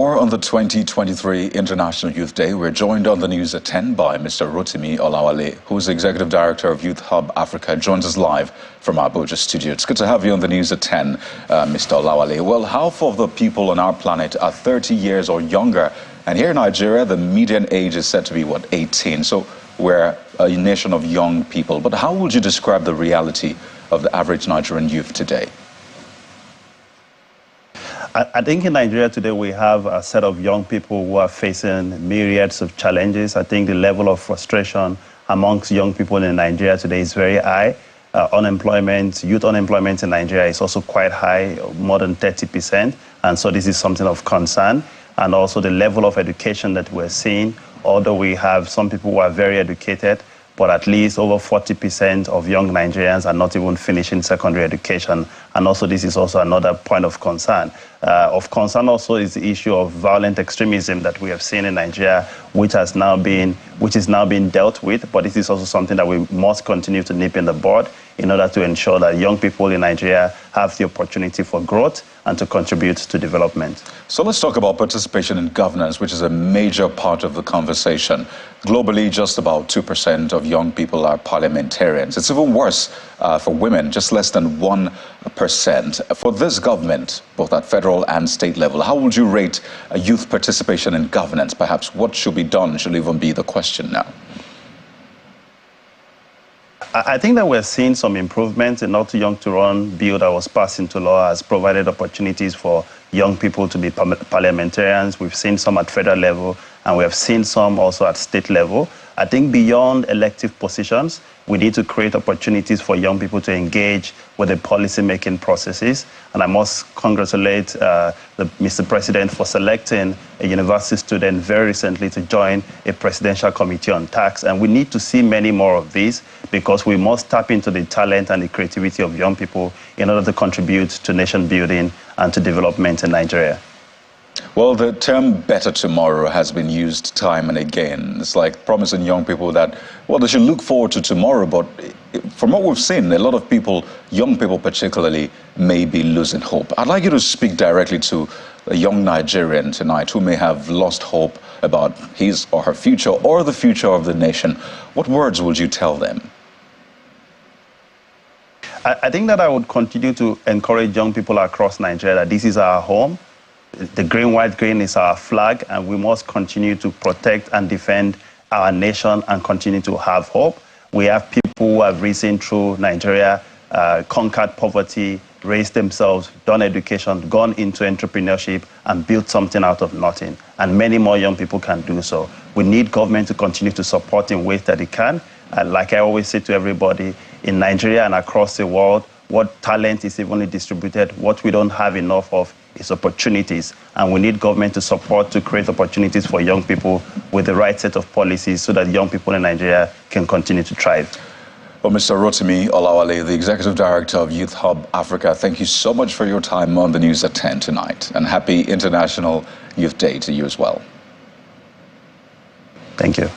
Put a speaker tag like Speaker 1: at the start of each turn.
Speaker 1: more on the 2023 International Youth Day. We're joined on the news at 10 by Mr. Rotimi Olawale, who's the Executive Director of Youth Hub Africa, joins us live from our Abuja studio. It's good to have you on the news at 10, Mr. Olawale. Well, half of the people on our planet are 30 years or younger. And here in Nigeria, the median age is said to be, 18? So we're a nation of young people. But how would you describe the reality of the average Nigerian youth today?
Speaker 2: I think in Nigeria today we have a set of young people who are facing myriads of challenges. I think the level of frustration amongst young people in Nigeria today is very high. Youth unemployment in Nigeria is also quite high, more than 30%. And so this is something of concern. And also the level of education that we're seeing, although we have some people who are very educated, but at least over 40% of young Nigerians are not even finishing secondary education. And also this is also another point of concern. Of concern also is the issue of violent extremism that we have seen in Nigeria, which is now being dealt with. But this is also something that we must continue to nip in the bud in order to ensure that young people in Nigeria have the opportunity for growth and to contribute to development.
Speaker 1: So let's talk about participation in governance, which is a major part of the conversation. Globally, just about 2% of young people are parliamentarians. It's even worse for women, just less than 1%. For this government, both at federal and state level, how would you rate youth participation in governance? Perhaps what should be done should even be the question now.
Speaker 2: I think that we're seeing some improvements. The Not Too Young to Run bill that was passed into law has provided opportunities for young people to be parliamentarians. We've seen some at federal level, and we have seen some also at state level. I think beyond elective positions, we need to create opportunities for young people to engage with the policy-making processes. And I must congratulate Mr. President for selecting a university student very recently to join a presidential committee on tax. And we need to see many more of these because we must tap into the talent and the creativity of young people in order to contribute to nation building and to development in Nigeria.
Speaker 1: Well, the term better tomorrow has been used time and again. It's like promising young people that, well, they should look forward to tomorrow. But from what we've seen, a lot of people, young people particularly, may be losing hope. I'd like you to speak directly to a young Nigerian tonight who may have lost hope about his or her future or the future of the nation. What words would you tell them?
Speaker 2: I think that I would continue to encourage young people across Nigeria that this is our home. The green, white, green is our flag, and we must continue to protect and defend our nation and continue to have hope. We have people who have risen through Nigeria, conquered poverty, raised themselves, done education, gone into entrepreneurship, and built something out of nothing. And many more young people can do so. We need government to continue to support in ways that it can. And like I always say to everybody, in Nigeria and across the world, what talent is evenly distributed, what we don't have enough of is opportunities, and we need government to support to create opportunities for young people with the right set of policies so that young people in Nigeria can continue to thrive.
Speaker 1: Well, Mr. Rotimi Olawale, the Executive Director of Youth Hub Africa, thank you so much for your time on the news at 10 tonight, and happy International Youth Day to you as well.
Speaker 2: Thank you.